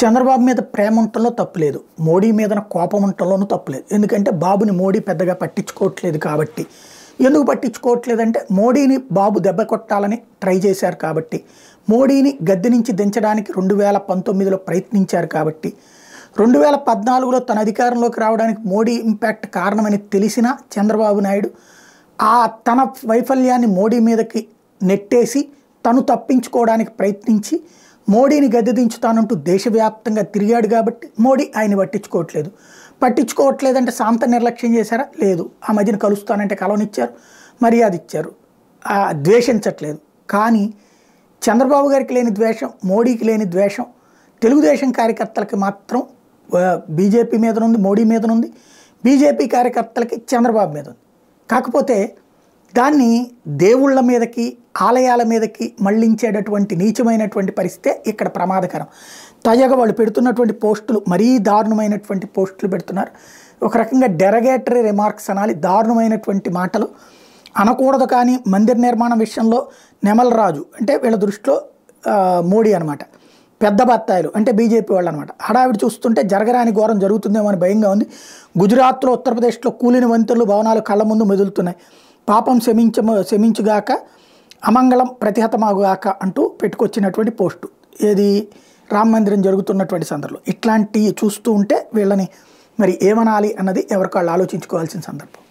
చంద్రబాబు మీద ప్రేమ ఉండటంలో తప్పులేదు, మోడీ మీద కోపం ఉండటంలోనూ తప్పులేదు. ఎందుకంటే బాబుని మోడీ పెద్దగా పట్టించుకోవట్లేదు కాబట్టి. ఎందుకు పట్టించుకోవట్లేదంటే మోడీని బాబు దెబ్బ కొట్టాలని ట్రై చేశారు కాబట్టి, మోడీని గద్దె నుంచి దించడానికి 2019లో ప్రయత్నించారు కాబట్టి, 2014లో తన అధికారంలోకి రావడానికి మోడీ ఇంపాక్ట్ కారణమని తెలిసిన చంద్రబాబు నాయుడు తన వైఫల్యాన్ని మోడీ మీదకి నెట్టేసి తను తప్పించుకోవడానికి ప్రయత్నించి మోడీని గద్దె దించుతానంటూ దేశవ్యాప్తంగా తిరిగాడు కాబట్టి మోడీ ఆయన పట్టించుకోవట్లేదంటే శాంత నిర్లక్ష్యం చేశారా? లేదు. ఆ మధ్యన కలుస్తానంటే కలవనిచ్చారు, మర్యాద ఇచ్చారు, ద్వేషించట్లేదు. కానీ చంద్రబాబు గారికి లేని ద్వేషం, మోడీకి లేని ద్వేషం తెలుగుదేశం కార్యకర్తలకి మాత్రం బీజేపీ మీదనుంది, మోడీ మీదనుంది. బీజేపీ కార్యకర్తలకి చంద్రబాబు మీద ఉంది. కాకపోతే దాన్ని దేవుళ్ళ మీదకి, ఆలయాల మీదకి మళ్లించేటటువంటి నీచమైనటువంటి పరిస్థితే ఇక్కడ ప్రమాదకరం. తాజాగా వాళ్ళు పెడుతున్నటువంటి పోస్టులు మరీ దారుణమైనటువంటి పోస్టులు పెడుతున్నారు. ఒక రకంగా డెరగేటరీ రిమార్క్స్ అనాలి, దారుణమైనటువంటి మాటలు అనకూడదు. కానీ మందిర నిర్మాణం విషయంలో నెమల రాజు అంటే వీళ్ళ దృష్టిలో మోడీ అనమాట, పెద్ద బత్తాయిలు అంటే బీజేపీ వాళ్ళు అనమాట. హడావిడి చూస్తుంటే జరగరాని ఘోరం జరుగుతుందేమో అని భయంగా ఉంది. గుజరాత్లో, ఉత్తరప్రదేశ్లో కూలిన వంతెనలు, భవనాలు కళ్ళ ముందు మెదులుతున్నాయి. పాపం శమించుగాక, అమంగళం ప్రతిహతమాగుగాక అంటూ పెట్టుకొచ్చినటువంటి పోస్టు. ఏది రామ మందిరం జరుగుతున్నటువంటి సందర్భంలో ఇట్లాంటివి చూస్తూ ఉంటే వీళ్ళని మరి ఏమనాలి అన్నది ఎవరికాళ్ళు ఆలోచించుకోవాల్సిన సందర్భం.